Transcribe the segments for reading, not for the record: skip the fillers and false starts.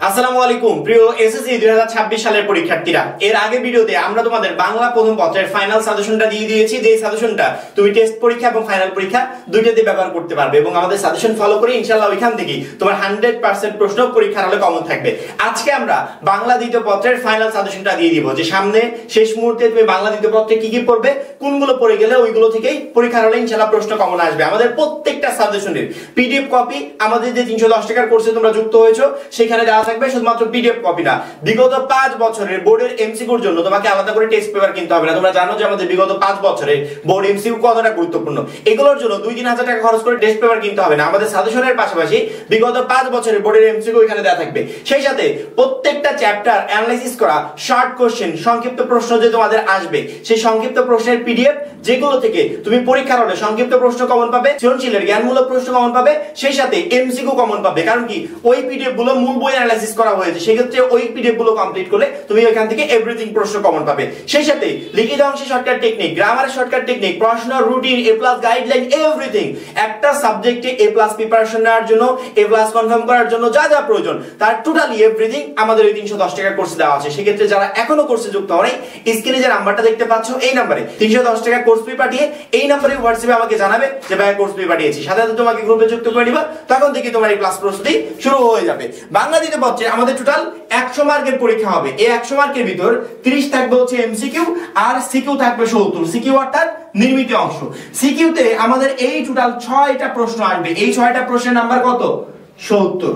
আসসালামু আলাইকুম প্রিয় এসএসসি 2026 সালের পরীক্ষার্থীরা, এর আগে ভিডিওতে আমরা তোমাদের বাংলা প্রথম পত্রের ফাইনাল সাজেশনটা দিয়ে দিয়েছি। যে সাজেশনটা তুমি টেস্ট পরীক্ষা এবং ফাইনাল পরীক্ষা দুইটাতে ব্যবহার করতে পারবে এবং আমাদের সাজেশন ফলো করে ইনশাআল্লাহ ওইখান থেকে তোমার 100% প্রশ্ন পরীক্ষার হলে কমন থাকবে। আজকে আমরা বাংলা দ্বিতীয় পত্রের ফাইনাল সাজেশনটা দিয়ে দিব, যে সামনে শেষ মুহূর্তে তুমি বাংলা দ্বিতীয় পত্রে কি কি পড়বে, কোনগুলো পড়ে গেলে ওইগুলো থেকেই পরীক্ষার হলে ইনশাআল্লাহ প্রশ্ন কমন আসবে। আমাদের প্রত্যেকটা সাজেশনের পিডিএফ কপি আমাদের যে 310 টাকার কোর্সে তোমরা যুক্ত হয়েছো সেখানে দেওয়া থাকবে, শুধুমাত্র পিডিএফ কপি না। বিগত 5 বছরের বোর্ডের এমসিকিউর জন্য তোমাকে আলাদা করে টেস্ট পেপার কিনতে হবে না। তোমরা জানো যে আমাদের বিগত 5 বছরের বোর্ড এমসিকিউ কতটা গুরুত্বপূর্ণ। এগুলোর জন্য 2-3 হাজার টাকা খরচ করে টেস্ট পেপার কিনতে হবে না। আমাদের সাজেশনের পাশাপাশি বিগত 5 বছরের বোর্ডের এমসিকিউ এখানে দেওয়া থাকবে। সেই সাথে প্রত্যেকটা চ্যাপ্টার অ্যানালাইসিস করা শর্ট কোশ্চেন, সংক্ষিপ্ত প্রশ্ন যে তোমাদের আসবে, সেই সংক্ষিপ্ত প্রশ্নের পিডিএফ যেগুলো থেকে তুমি পরীক্ষার হলে সংক্ষিপ্ত প্রশ্ন কমন পাবে, সৃজনশীলের জ্ঞানমূলক প্রশ্ন কমন পাবে, সেই সাথে এমসিকিউ কমন পাবে। কারণ কি, ওই পিডিএফ গুলো মূল বই অ্যানালাইসিস করা হয়েছে, সেক্ষেত্রে ওই পিডিএফ গুলো কমপ্লিট করলে তুমি ওইখান থেকে এভরিথিং প্রশ্ন কমন পাবে। সেই সাথে লিখিত অংশে শর্টকাট টেকনিক, গ্রামারের শর্টকাট টেকনিক, প্রশ্ন রুটিন, এ প্লাস গাইডলাইন, এভরিথিং। একটা সাবজেক্টে এ প্লাস প্রিপারেশন নেওয়ার জন্য, এ প্লাস কনফার্ম করার জন্য যা যা প্রয়োজন তার টোটালি এভরিথিং আমাদের ওই 310 টাকার কোর্সে দেওয়া আছে। সেক্ষেত্রে যারা এখনো কোর্সে যুক্ত হয়নি, স্ক্রিনে যে নাম্বারটা দেখতে পাচ্ছ এই নাম্বারে 310 টাকা কোর্স ফি পাঠিয়ে এই নাম্বারে হোয়াটসঅ্যাপে আমাকে জানাবে যে ভাই কোর্স ফি পাঠিয়েছি, সাথে সাথে তোমাকে গ্রুপে যুক্ত করে নিবা। তখন থেকে তোমার এই ক্লাস প্রস্তুতি শুরু হয়ে যাবে। বাংলা দ্বিতীয় পত্রে আমাদের টোটাল 100 মার্কের পরীক্ষা হবে। এই 100 মার্কের ভিতর 30 থাকবে হচ্ছে এমসিকিউ আর সিকিউ থাকবে 70। সিকিউ অর্থাৎ নির্মিত অংশ। সিকিউতে আমাদের এই টোটাল 6টা প্রশ্ন আসবে। এই 6টা প্রশ্নের নাম্বার কত? 70।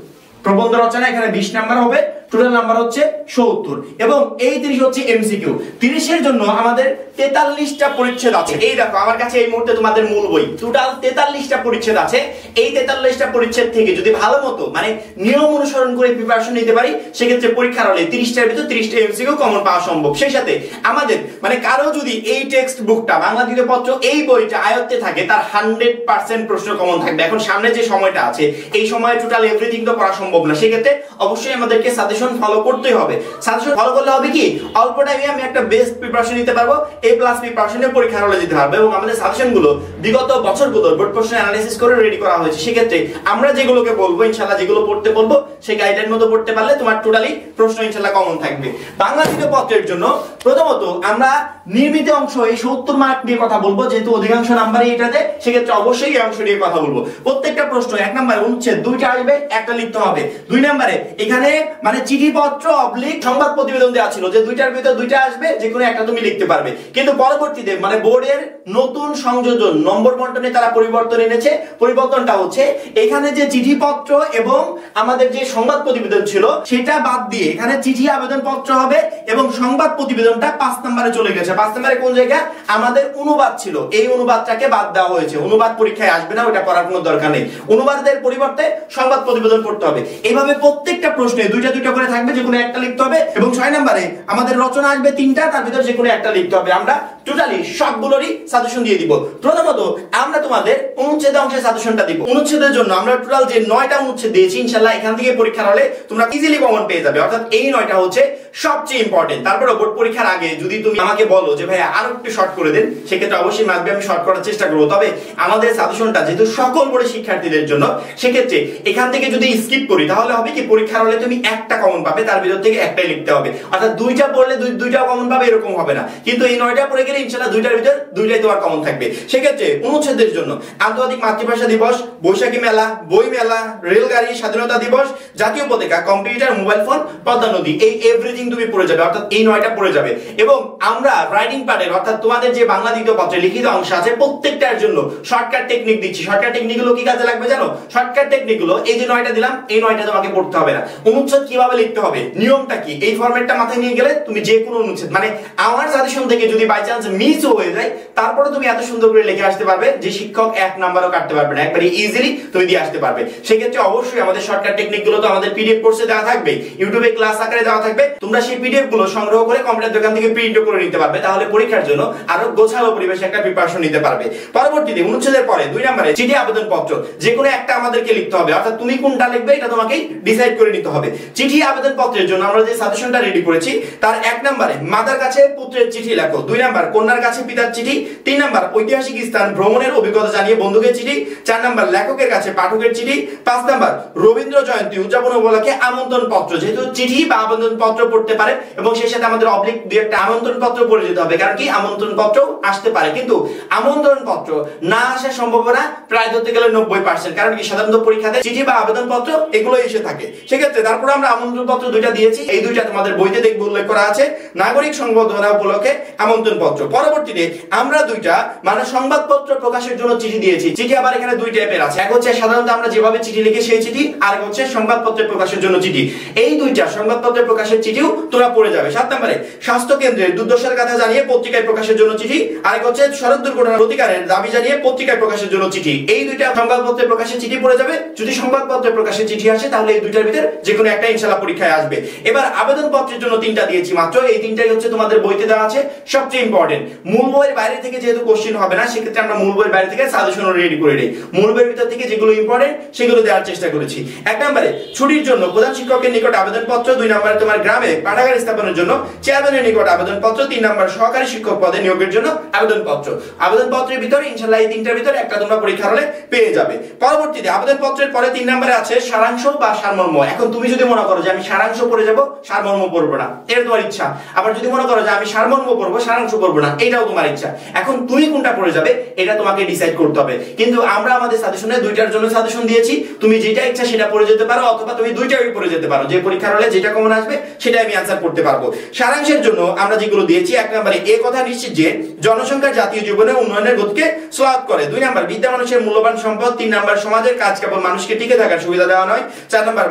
প্রবন্ধ রচনা এখানে 20 নাম্বার হবে, টোটাল নাম্বার হচ্ছে 70 এবং এই 30 হচ্ছে এমসিকিউ। 30 এর জন্য আমাদের 43টা পরিচ্ছেদ আছে। এই দেখো আমার কাছে এই মুহূর্তে তোমাদের মূল বই, টোটাল 43টা পরিচ্ছেদ আছে। এই 43টা পরিচ্ছেদ থেকে যদি ভালো মতো মানে নিয়ম অনুসরণ করে প্রিপারেশন নিতে পারি, সেক্ষেত্রে পরীক্ষার হলে 30টার ভিতর 30টা এমসিকিউ কমন পাওয়া সম্ভব। সেই সাথে আমাদের মানে কারো যদি এই টেক্সট বুকটা বাংলা দ্বিতীয় পত্র এই বইটা আয়ত্তে থাকে, তার 100% প্রশ্ন কমন থাকবে। এখন সামনে যে সময়টা আছে এই সময়ে টোটাল এভরিথিং তো করা সম্ভব না, সেক্ষেত্রে অবশ্যই আমাদেরকে সাজেশন ফলো করতেই হবে। সাজেশন ফলো করলে হবে কি, অল্প টাইমে আমি একটা বেস্ট প্রিপারেশন নিতে পারবো, এ প্লাস প্রিপারেশনে পরীক্ষার হলে যেতে পারবো। এবং আমাদের সাজেশন গুলো বিগত বছরগুলোর বোর্ড প্রশ্ন অ্যানালাইসিস করে রেডি করা হয়েছে। সেক্ষেত্রে আমরা যেগুলোকে বলবো ইনশাআল্লাহ, যেগুলো পড়তে বলবো সেই গাইডলাইন মতো পড়তে পারলে তোমার টোটালি প্রশ্ন ইনশাআল্লাহ কমন থাকবে। বাংলা দ্বিতীয় পত্রের জন্য প্রথমত আমরা নির্মিত অংশ এই 70 মার্ক নিয়ে কথা বলবো, যেহেতু অধিকাংশ নাম্বারই এটাতে, সেক্ষেত্রে অবশ্যই এই অংশ নিয়ে কথা বলবো। প্রত্যেকটা প্রশ্ন 1 নম্বরে অনুচ্ছেদ 2টা আসবে, একটা লিখতে হবে। 2 নম্বরে এখানে মানে চিঠিপত্র অবলিক সংবাদ প্রতিবেদন দেওয়া ছিল যে 2টার ভিতর 2টা আসবে, যে কোনো একটা তুমি লিখতে পারবে। কিন্তু পরবর্তীতে মানে বোর্ডের নতুন সংযোজন নম্বর বন্টনে তারা পরিবর্তন এনেছে। পরিবর্তনটা হচ্ছে এখানে যে চিঠিপত্র এবং আমাদের যে সংবাদ প্রতিবেদন ছিল সেটা বাদ দিয়ে এখানে চিঠি আবেদন পত্র হবে এবং সংবাদ প্রতিবেদনটা 5 নম্বরে চলে গেছে। 5 নম্বরে কোন জায়গা? আমাদের অনুবাদ ছিল, এই অনুবাদটাকে বাদ দেওয়া হয়েছে। অনুবাদ পরীক্ষায় আসবে না, ওটা করার কোনো দরকার নেই। অনুবাদের পরিবর্তে সংবাদ প্রতিবেদন পড়তে হবে। এইভাবে প্রত্যেকটা প্রশ্নে 2টা করে থাকবে, যে কোনো একটা লিখতে হবে। এবং 6 নম্বরে আমাদের রচনা আসবে 3টা, তার ভিতর যে কোনো একটা লিখতে হবে। আমরা টোটালি সবগুলোরই সাজেশন দিয়ে দিব। প্রথমত আমরা তোমাদের অনুচ্ছেদ অংশের সাজেশনটা দিব। অনুচ্ছেদের জন্য আমরা টোটাল যে 9টা অনুচ্ছেদ দিয়েছি, ইনশাআল্লাহ এখান থেকে পরীক্ষার হলে তোমরা ইজিলি কমন পেয়ে যাবে। অর্থাৎ এই 9টা হচ্ছে সবচেয়ে ইম্পর্টেন্ট। তারপরে বোর্ড পরীক্ষার আগে যদি তুমি আমাকে বলো যে ভাই আরো একটু শর্ট করে দেন, সেক্ষেত্রে অবশ্যই মাসবে আমি শর্ট করার চেষ্টা করব। তবে আমাদের সাজেশনটা যেহেতু সকল বোর্ডের শিক্ষার্থীদের জন্য, সেক্ষেত্রে এখান থেকে যদি স্কিপ করি তাহলে হবে কি, পরীক্ষার হলে তুমি একটা কমন পাবে, তার ভিতর থেকে একটাই লিখতে হবে। অর্থাৎ 2টা পড়লে 2টা কমন পাবে এরকম হবে না, কিন্তু এই 9টা পড়ে গেলে ইনশাআল্লাহ 2টার ভিতর 2টাই তোমার কমন থাকবে। সেক্ষেত্রে অনুচ্ছেদের জন্য আন্তর্জাতিক মাতৃভাষা দিবস, বৈশাখী মেলা, বই মেলা, রেলগাড়ি, স্বাধীনতা দিবস, জাতীয় পতাকা, কম্পিউটার, মোবাইল ফোন, পদ্মা নদী, এই এভরিথিং তুমি পড়ে যাবে। অর্থাৎ এই 9টা পড়ে যাবে। এবং আমরা রাইটিং পার্টের অর্থাৎ তোমাদের যে বাংলা দ্বিতীয় পত্রে লিখিত অংশ আছে প্রত্যেকটার জন্য শর্টকাট টেকনিক দিচ্ছি। শর্টকাট টেকনিক গুলো কি কাজে লাগবে জানো? শর্টকাট টেকনিক গুলো এই যে 9টা দিলাম, এই 9টা তোমাকে পড়তে হবে না। অনুচ্ছেদ কিভাবে লিখতে হবে, নিয়মটা কি, এই ফরম্যাটটা মাথায় নিয়ে গেলে তুমি যে কোনো অনুচ্ছেদ মানে আমার সাজেশন থেকে যদি বাই চান্স মিসও হয়ে যায়, তারপরে তুমি এত সুন্দর করে লিখে আসতে পারবে যে শিক্ষক 1 নাম্বারও কাটতে পারবে না, একবারে ইজিলি তুমি দিয়ে আসতে পারবে। সেক্ষেত্রে অবশ্যই আমাদের শর্টকাট টেকনিক গুলো তো আমাদের পিডিএফ কোর্সে দেওয়া থাকবে, ইউটিউবে ক্লাস আকারে দেওয়া থাকবে। তোমরা সেই পিডিএফ গুলো সংগ্রহ করে কম্পিউটার দোকান থেকে প্রিন্ট করে নিতে পারবে, তাহলে পরীক্ষার জন্য আরো গোছালো পরিবেশে একটা প্রিপারেশন নিতে পারবে। পরবর্তীতে অনুচ্ছেদের পরে 2 নম্বরে চিঠি আবেদন পত্র, যে কোনো একটা আমাদেরকে লিখতে হবে। অর্থাৎ তুমি কোনটা লিখবে এটা তোমাকেই ডিসাইড করে নিতে হবে। চিঠি আবেদন পত্রের জন্য আমরা যে সাজেশনটা রেডি করেছি তার 1 নম্বরে মাতার কাছে পুত্রের চিঠি লেখো। 2 নম্বর কন্যার কাছে পিতার চিঠি, 3 নাম্বার ঐতিহাসিক স্থান ভ্রমণের অভিজ্ঞতা জানিয়ে বন্ধুকের চিঠি, 4 নাম্বার লেখকের কাছে পাঠকের চিঠি, 5 নাম্বার রবীন্দ্র জয়ন্তী উদযাপন উপলক্ষে আমন্ত্রণ পত্র। যেহেতু চিঠি বা আমন্ত্রণ পত্র পড়তে পারে এবং সেই সাথে আমাদের অবলিক দুই একটা আমন্ত্রণ পত্র পড়ে যেতে হবে, কারণ কি আমন্ত্রণ পত্র আসতে পারে, কিন্তু আমন্ত্রণ পত্র না আসার সম্ভাবনা প্রায় ধরতে গেলে 90%, কারণ কি সাধারণত পরীক্ষাতে চিঠি বা আবেদন পত্র এগুলো এসে থাকে। সেক্ষেত্রে তারপরে আমরা আমন্ত্রণ পত্র দুইটা দিয়েছি, এই দুইটা তোমাদের বইতে দেখবে উল্লেখ করা আছে, নাগরিক সংবর্ধনা উপলক্ষে আমন্ত্রণ পত্র। পরবর্তীতে আমরা দুইটা মানে সংবাদপত্র প্রকাশের জন্য চিঠি দিয়েছি। চিঠি আবার এখানে দুই টাইপের আছে, এক হচ্ছে সাধারণত আমরা যেভাবে চিঠি লিখি সেই চিঠি, আর এক হচ্ছে সংবাদপত্র প্রকাশের জন্য চিঠি। এই দুইটা সংবাদপত্র প্রকাশের চিঠিও তোমরা পড়ে যাবে। 7 নম্বরে স্বাস্থ্য কেন্দ্রের দুর্দশার কথা জানিয়ে পত্রিকায় প্রকাশের জন্য চিঠি, আরেক হচ্ছে সড়ক দুর্ঘটনার প্রতিকারের দাবি জানিয়ে পত্রিকায় প্রকাশের জন্য চিঠি। এই দুইটা সংবাদপত্রে প্রকাশের চিঠি পড়ে যাবে। যদি সংবাদপত্রে প্রকাশের চিঠি আসে তাহলে এই দুইটার ভিতর যে কোনো একটা ইনশাআল্লাহ পরীক্ষায় আসবে। এবার আবেদন পত্রের জন্য 3টা দিয়েছি মাত্র, এই 3টাই হচ্ছে তোমাদের বইতে দেওয়া আছে, সবচেয়ে ইম্পর্টেন্ট। মূল বইয়ের বাইরে থেকে যেহেতু কোশ্চেন হবে না, সেক্ষেত্রে আমরা মূল বইয়ের বাইরে থেকে সাজেশন রেডি করে নেই। মূল বইয়ের ভিতর থেকে যেগুলো ইম্পর্টেন্ট সেগুলো দেওয়ার চেষ্টা করেছি। 1 নম্বরে ছুটির জন্য প্রধান শিক্ষকের নিকট আবেদন পত্র, 2 নম্বরে তোমার গ্রামে পাঠাগার স্থাপনের জন্য চেয়ারম্যানের নিকট আবেদন পত্র, 3 নম্বর সহকারী শিক্ষক পদে নিয়োগের জন্য আবেদন পত্র। আবেদন পত্রের ভিতরে ইনশাআল্লাহ এই 3টার ভিতরে একটা তোমরা পরীক্ষার হলে পেয়ে যাবে। পরবর্তীতে আবেদন পত্রের পরে 3 নম্বরে আছে সারাংশ বা সারমর্ম। এখন তুমি যদি মনে করো যে আমি সারাংশ পড়ে যাব, সারমর্ম পড়বো না, এটা তোমার ইচ্ছা। আবার যদি মনে করো যে আমি সারমর্ম পড়বো, সারাংশ পড়বো না, এটাও তোমার ইচ্ছা। এখন তুমি কোনটা পড়ে যাবে এটা তোমাকে ডিসাইড করতে হবে। কিন্তু আমরা আমাদের সাজেশনে দুইটার জন্য সাজেশন দিয়েছি, তুমি যেটা ইচ্ছা সেটা পড়ে যেতে পারো, অথবা তুমি দুইটাই পড়ে যেতে পারো। যে পরীক্ষার হলে যেটা কমন আসবে সেটা আমি আনসার করতে পারবো। সারাংশের জন্য আমরা যেগুলো দিয়েছি, 1 নম্বরে এই কথা নিশ্চিত যে জনসংখ্যা জাতীয় জীবনে উন্নয়নের গতিকে স্লোআপ করে, 2 নম্বর বিদ্যা মানুষের মূল্যবান সম্পদ, 3 নম্বর সমাজের কাজ কেবল মানুষকে টিকে থাকার সুবিধা দেওয়া নয়, 4 নম্বর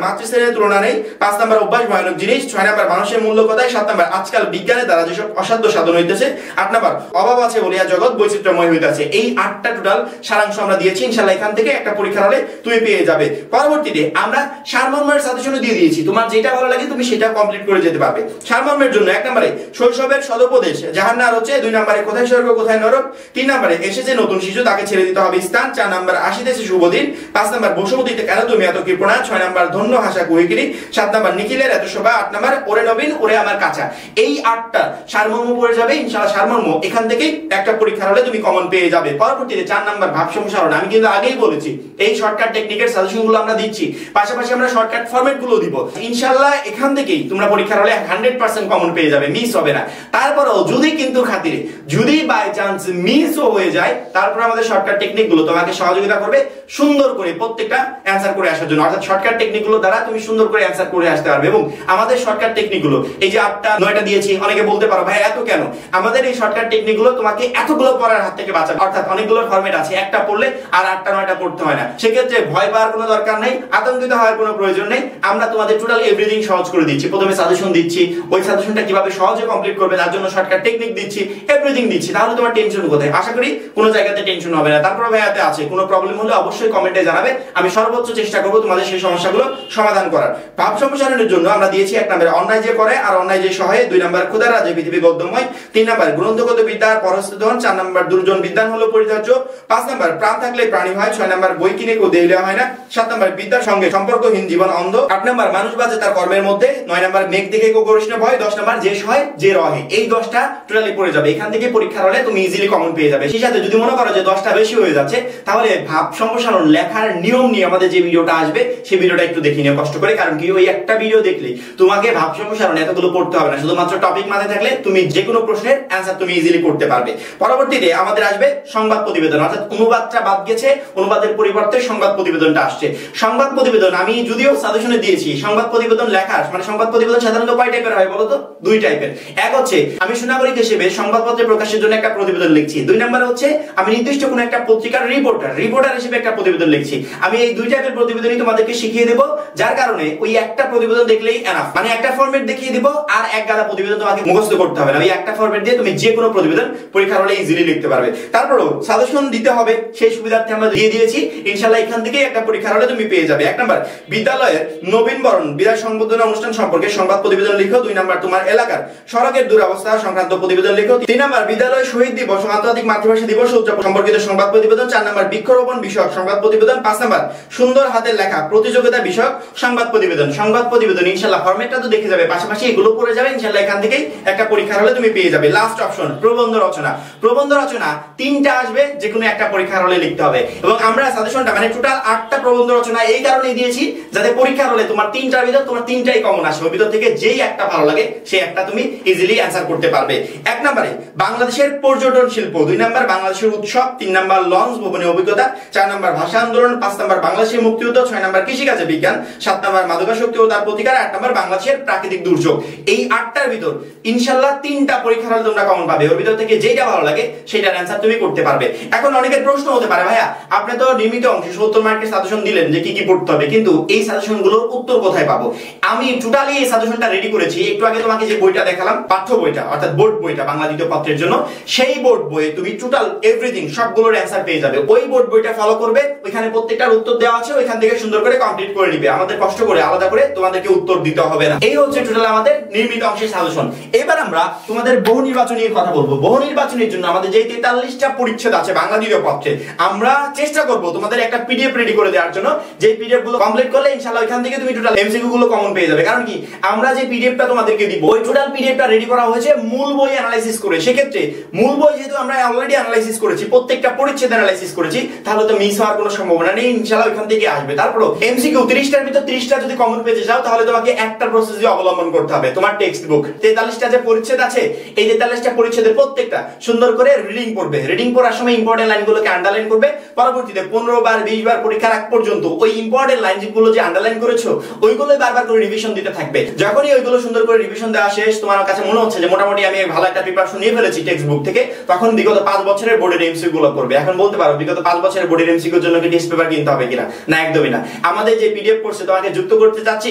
মাতৃশ্রেণীর তুলনা নেই, 5 নম্বর অভ্যাস ভয়ানক জিনিস, 6 নম্বর মানুষের মূল্য কথায়, 7 নম্বর আজকাল বিজ্ঞানের দ্বারা যেসব অসাধ্য সাধন হইতেছে, 8 নম্বর অভাব আছে বলিয়া জগৎ বৈচিত্র্যময় হইতেছে। এই 8টা টোটাল সারাংশ আমরা দিয়েছি। ইনশাআল্লাহ এখান থেকে একটা পরীক্ষার হলে তুমি পেয়ে যাবে। পরবর্তীতে আমরা সারমর্মের সাজেশনও দিয়ে দিয়েছি, তোমার যেটা ভালো লাগে তুমি সেটা কমপ্লিট করে যেতে পারবে। সারমর্মের জন্য 1 নম্বরে শৈশবের সদুপদেশ জাহান্নার হচ্ছে, 2 নম্বরে কোথায় স্বর্গ কোথায় নরক, 3 নম্বরে এসেছে নতুন শিশু তাকে ছেড়ে দিতে হবে স্থান, 4 নম্বর আসিতেছে শুভদিন, 5 নম্বর বসুমতীতে কেন তুমি এত কৃপণা, 6 নম্বর ধন্য হাসা কুহিকিরি, 7 নম্বর নিখিলের এত শোভা, 8 নম্বর ওরে নবীন ওরে আমার কাঁচা। এই 8টা সারমর্ম পড়ে যাবে। ইনশাআল্লাহ সারমর্ম এখান থেকে একটা পরীক্ষার হলে তুমি কমন পেয়ে যাবে। পরবর্তীতে 4 নম্বর ভাব সম্প্রসারণ। আমি কিন্তু আগেই বলেছি এই শর্টকাট টেকনিকের সাজেশনগুলো আমরা দিচ্ছি, পাশাপাশি আমরা শর্টকাট ফরম্যাটগুলো দিব। ইনশাআল্লাহ এখান থেকেই তোমরা পরীক্ষার হলে 100% কমন পেয়ে যাবে, মিস হবে না। তারপরেও যদি কিন্তু খাতিরে যদি বাই চান্স মিসও হয়ে যায়, তারপর আমাদের শর্টকাট টেকনিকগুলো তোমাকে সহযোগিতা করবে সুন্দর করে প্রত্যেকটা অ্যানসার করে আসার জন্য। অর্থাৎ শর্টকাট টেকনিকগুলো দ্বারা তুমি সুন্দর করে অ্যানসার করে আসতে পারবে। এবং আমাদের শর্টকাট টেকনিকগুলো এই যে 8টা 9টা দিয়েছি, অনেকে বলতে পারো ভাই এত কেন? আমাদের এই শর্টকাট টেকনিকগুলো তোমাকে এতগুলো পড়ার হাত থেকে বাঁচাবে। অর্থাৎ অনেকগুলো ফরম্যাট আছে, একটা পড়লে আর 8টা 9টা পড়তে হয় না। সেক্ষেত্রে ভয় পাওয়ার কোনো দরকার নেই, আতঙ্কিত হওয়ার কোনো প্রয়োজন নেই। আমরা তোমাদের টোটাল এভরিথিং সহজ করে দিচ্ছি। প্রথমে সাজেশন দিচ্ছি, ওই সাজেশনটা কিভাবে সহজে কমপ্লিট করবে তার জন্য শর্টকাট টেকনিক দিচ্ছি, এভরিথিং দিচ্ছি। তাহলে তোমার টেনশন কোথায়? আশা করি কোনো জায়গাতে টেনশন হবে না। তারপর ভাইয়াতে আছে কোনো প্রবলেম হলে অবশ্যই কমেন্টে জানাবে, আমি সর্বোচ্চ চেষ্টা করব তোমাদের সেই সমস্যাগুলো সমাধান করার। ভাব সম্প্রসারণের জন্য আমরা দিয়েছি 1 নম্বরে অন্যায় যে করে আর অন্যায় যে সহায়, 2 নম্বর ক্ষুধার রাজ্যে পৃথিবী গদ্যময়, 3 নম্বর গ্রন্থগত বিদ্যার পরস্তধন, 4 নম্বর দুর্জন বিদ্যান হলো পরিত্যাজ্য, 5 নম্বর প্রাণ থাকলে প্রাণী হয়, 6 নম্বর বই কিনে কেউ দেইলে হয় না, 7 নম্বর বিদ্যার সঙ্গে সম্পর্কহীন জীবন অন্ধ, 8 নম্বর মানুষ বাজে তার কর্মের মধ্যে, 9 নম্বর মেঘ দেখে কেউ গরিষ্ঠ ভয়, 10 নম্বর যে সহায় যে রহে। এই 10টা টোটালি পড়ে যাবে। এখান থেকে পরীক্ষার হলে তুমি ইজিলি কমন পেয়ে যাবে। সেই সাথে যদি মনে করো যে 10টা বেশি হয়ে যাচ্ছে, তাহলে ভাব সম্প্রসারণ লেখার নিয়ম নিয়ে আমাদের যে ভিডিওটা আসবে সেই ভিডিওটা একটু দেখে নিও কষ্ট করে। কারণ কি ওই একটা ভিডিও দেখলে তোমাকে ভাব সম্প্রসারণ এতগুলো পড়তে হবে না, শুধুমাত্র টপিক মাথায় থাকলে তুমি যে কোনো প্রশ্নের অ্যানসার তুমি ইজিলি করতে পারবে। পরবর্তীতে আমাদের আসবে সংবাদ প্রতিবেদন, অর্থাৎ অনুবাদটা বাদ গেছে, অনুবাদের পরিবর্তে সংবাদ প্রতিবেদনটা আসছে। সংবাদ প্রতিবেদন আমি যদিও সাজেশনে দিয়েছি, সংবাদ প্রতিবেদন লেখার মানে সংবাদ প্রতিবেদন সাধারণত কয় টাইপের হয় বলো তো? 2 টাইপের। এক হচ্ছে আমি সুনাগরিক হিসেবে সংবাদপত্রে প্রকাশের জন্য একটা প্রতিবেদন লিখছি, 2 নম্বরে হচ্ছে আমি নির্দিষ্ট কোনো একটা পত্রিকার রিপোর্টার হিসেবে একটা প্রতিবেদন লিখছি। আমি এই 2 টাইপের প্রতিবেদনই তোমাদেরকে শিখিয়ে দেব, যার কারণে ওই একটা প্রতিবেদন দেখলেই এনাফ। মানে একটা ফরম্যাট দেখিয়ে দিব আর এক গাদা প্রতিবেদন তোমাকে মুখস্থ করতে হবে না। ওই একটা ফরম্যাট দিয়ে তুমি যে কোনো প্রতিবেদন পরীক্ষার হলে ইজিলি লিখতে পারবে। তারপরেও সাজেশন দিতে হবে, সেই সুবিধার্থে আমরা দিয়ে দিয়েছি। ইনশাআল্লাহ এখান থেকে একটা পরীক্ষার হলে তুমি পেয়ে যাবে। 1 নম্বর বিদ্যালয়ের নবীনবরণ বিদায় সংবর্ধনা অনুষ্ঠান সম্পর্কে সংবাদ প্রতিবেদন লিখো, 2 নম্বর তোমার এলাকার সড়কের দুরবস্থা সংক্রান্ত প্রতিবেদন লিখো, 3 নম্বর বিদ্যালয় শহীদ দিবস আন্তর্জাতিক মাতৃভাষা দিবস উদযাপন সম্পর্কিত সংবাদ প্রতিবেদন, 4 নম্বর বৃক্ষরোপণ বিষয়ক সংবাদ প্রতিবেদন, 5 নম্বর সুন্দর হাতের লেখা প্রতিযোগিতা বিষয়ক সংবাদ প্রতিবেদন। সংবাদ প্রতিবেদন ইনশাআল্লাহ ফরম্যাটটা তো দেখে যাবে, পাশাপাশি এগুলো পড়ে যাবে। ইনশাআল্লাহ এখান থেকেই একটা পরীক্ষার হলে তুমি পেয়ে যাবে। লাস্ট অপশন প্রবন্ধ রচনা। প্রবন্ধ রচনা তিনটা আসবে, যে কোনো একটা পরীক্ষার হলে লিখতে হবে। এবং আমরা সাজেশনটা মানে টোটাল 8টা প্রবন্ধ রচনা এই কারণে দিয়েছি যাতে পরীক্ষার হলে তোমার তিনটার ভিতর তোমার তিনটাই কমন আসে, ওর ভিতর থেকে যেই একটা ভালো লাগে সেই একটা তুমি ইজিলি অ্যানসার করতে পারবে। 1 নম্বরে বাংলাদেশের পর্যটন শিল্প, 2 নম্বর বাংলাদেশের উৎসব, 3 নম্বর লঞ্চ ভবনের অভিজ্ঞতা, 4 নম্বর ভাষা আন্দোলন, 5 নম্বর বাংলাদেশের মুক্তিযুদ্ধ, 6 নম্বর কৃষিকাজে বিজ্ঞান, 7 নম্বর মাদকাসক্তি ও তার প্রতিকার, 8 নম্বর বাংলাদেশের প্রাকৃতিক দুর্যোগ। এই 8টার ভিতর ইনশাআল্লাহ 3টা পরীক্ষার হলে তোমরা কমন পাবে, ওর ভিতর থেকে যেটা ভালো লাগে সেটার অ্যানসার তুমি করতে পারবে। এখন অনেকের প্রশ্ন হতে পারে, ভাইয়া আপনি তো নিয়মিত অংশে 70 মার্কের সাজেশন দিলেন যে কি কি পড়তে হবে, কিন্তু এই সাজেশনগুলোর উত্তর কোথায় পাবো? আমি টোটালি এই সাজেশনটা রেডি করেছি। একটু আগে তোমাকে যে বইটা দেখালাম, পাঠ্য বইটা অর্থাৎ বোর্ড বইটা বাংলা দ্বিতীয় পত্রের জন্য, সেই বোর্ড বইয়ে তুমি টোটাল এভরিথিং সবগুলোর অ্যানসার পেয়ে যাবে। ওই বোর্ড বইটা ফলো করবে, ওইখানে প্রত্যেকটার উত্তর দেওয়া আছে, ওইখান থেকে সুন্দর করে কমপ্লিট করে নিবে। আমাদের কষ্ট করে আলাদা করে তোমাদেরকে উত্তর দিতে হবে না। এই হচ্ছে টোটাল আমাদের নির্মিত অংশের সাজেশন। এবার আমরা তোমাদের বহু নির্বাচনীর কথা বলবো। বহু নির্বাচনের জন্য আমাদের যে 43টা পরিচ্ছেদ আছে বাংলা দ্বিতীয় পত্রে, আমরা চেষ্টা করব তোমাদের একটা পিডিএফ রেডি করে দেওয়ার জন্য। যে পিডিএফ গুলো কমপ্লিট করলে ইনশাআল্লাহ ওইখান থেকে তুমি টোটাল এমসিকিউ গুলো কমন পেয়ে যাবে। কারণ কি, আমরা যে পিডিএফটা তোমাদেরকে দিব, ওই টোটাল পিডিএফটা রেডি করা হয়েছে মূল বই অ্যানালাইসিস করে। সেক্ষেত্রে মূল বই যেহেতু আমরা অলরেডি অ্যানালাইসিস করেছি, প্রত্যেকটা পরিচ্ছেদ অ্যানালাইসিস করেছি, তাহলে তো মিস হওয়ার কোনো সম্ভাবনা নেই, ইনশাআল্লাহ ওইখান থেকে আসবে। তারপরও এমসিকিউ 30টার ভিতর 30টা যদি কমন পেতে যাও, তাহলে তোমাকে একটা প্রসেস অবলম্বন করতে হবে। তোমার টেক্সট বুক 43টা যে পরিচ্ছেদ আছে, এই 43টা পরিচ্ছেদের প্রত্যেকটা সুন্দর করে রিডিং করবে। রিডিং করার সময় ইম্পর্টেন্ট লাইনগুলোকে আন্ডারলাইন করবে। পরবর্তীতে 15 বার 20 বার পরীক্ষার আগ পর্যন্ত ওই ইম্পর্টেন্ট লাইনগুলো যে আন্ডারলাইন করেছো, ওইগুলো বারবার করে রিভিশন দিতে থাকবে। যখনই ওইগুলো সুন্দর করে রিভিশন দেওয়া শেষ, তোমার কাছে মনে হচ্ছে যে মোটামুটি আমি ভালো একটা প্রিপারেশন নিয়ে ফেলেছি টেক্সট বুক থেকে, তখন বিগত 5 বছরের বোর্ডের এমসিকিউ গুলো করবে। এখন বলতে পারো বিগত 5 বছরের বোর্ডের এমসিকিউর জন্য কি টেস্ট পেপার কিনতে হবে কিনা? না, একদমই না। আমাদের যে পিডিএফ কোর্সে তোমাকে যুক্ত করতে চাচ্ছি,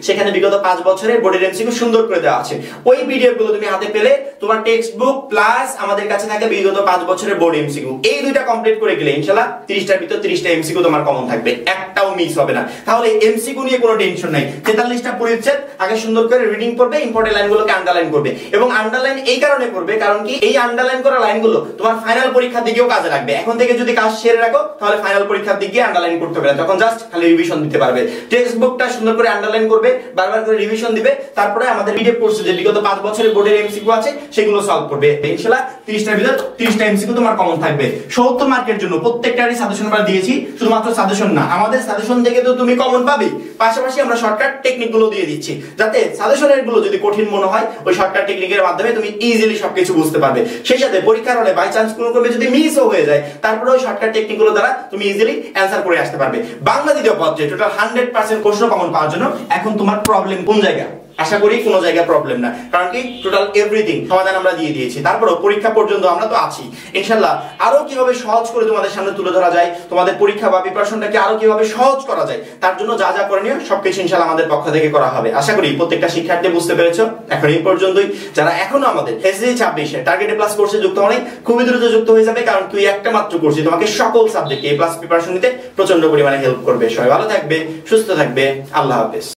সেখানে বিগত 5 বছরের বোর্ডের এমসিকিউ সুন্দর করে দেওয়া আছে। ওই পিডিএফ গুলো তুমি হাতে পেলে তোমার টেক্সট বুক প্লাস আমাদের কাছে থাকে বিগত 5 বছরের বোর্ড এমসিকিউ, এই দুইটা কমপ্লিট করে গেলে ইনশাআল্লাহ 30টার ভিতর 30টা এমসিকিউ তোমার কমন থাকবে, একটাও মিস হবে না। তাহলে এমসিকিউ নিয়ে কোনো টেনশন নাই। 43টা পরিচ্ছেদ আগে সুন্দর করে রিডিং করবে, ইম্পর্টেন্ট লাইনগুলোকে আন্ডারলাইন করবে। এবং আন্ডারলাইন এই কারণে করবে কারণ কি, এই আন্ডারলাইন করা লাইনগুলো তোমার ফাইনাল পরীক্ষার দিকেও কাজে লাগবে। এখন থেকে যদি কাজ সেরে রাখো, তাহলে ফাইনাল পরীক্ষার দিকে আন্ডারলাইন করতে হবে না, তখন জাস্ট খালি রিভিশন দিতে পারবে। টেক্সট বুকটা সুন্দর করে আন্ডারলাইন করবে, বারবার করে রিভিশন দিবে, তারপরে আমাদের পিডিএফ কোর্সে যে বিগত 5 বছরের বোর্ডের এমসিকিউ আছে সেগুলো সলভ করবে। ইনশাআল্লাহ 30টার ভিতর 30টা এমসিকিউ তোমার কমন থাকবে। 70 মার্কের জন্য প্রত্যেকটারই সাজেশন আমরা দিয়েছি। শুধুমাত্র সাজেশন না, আমাদের সাজেশন থেকে তো তুমি কমন পাবে, পাশাপাশি আমরা শর্টকাট টেকনিক গুলো দিয়ে দিচ্ছি, যাতে সাজেশনের গুলো যদি কঠিন মনে হয়, ওই শর্টকাট টেকনিকের মাধ্যমে তুমি ইজিলি সবকিছু বুঝতে পারবে। সেই সাথে পরীক্ষার হলে বাই চান্স কোনো ক্রমে যদি মিসও হয়ে যায়, তারপরে ওই শর্টকাট টেকনিক গুলো দ্বারা তুমি ইজিলি অ্যানসার করে আসতে পারবে। বাংলা দ্বিতীয় পত্রে টোটাল 100% প্রশ্ন কমন পাওয়ার জন্য এখন তোমার প্রবলেম কোন জায়গা? আশা করি কোনো জায়গায় প্রবলেম না, কারণ কি টোটাল এভরিথিং সমাধান আমরা দিয়ে দিয়েছি। তারপরও পরীক্ষা পর্যন্ত আমরা তো আছি। ইনশাআল্লাহ আরো কিভাবে সহজ করে তোমাদের সামনে তুলে ধরা যায়, তোমাদের পরীক্ষা বা প্রিপারেশনটাকে আরো কিভাবে সহজ করা যায়, তার জন্য যা যা করণীয় সবকিছু ইনশাআল্লাহ আমাদের পক্ষ থেকে করা হবে। আশা করি প্রত্যেকটা শিক্ষার্থী বুঝতে পেরেছো। এখন এই পর্যন্তই। যারা এখনো আমাদের এসএসসি 26 টার্গেট প্লাস কোর্সে যুক্ত হওনি, খুবই দ্রুত যুক্ত হয়ে যাবে, কারণ তুই একটা মাত্র কোর্সে তোমাকে সকল সাবজেক্টে এ প্লাস প্রিপারেশন নিতে প্রচন্ড পরিমাণে হেল্প করবে। সবাই ভালো থাকবে, সুস্থ থাকবে, আল্লাহ হাফেজ।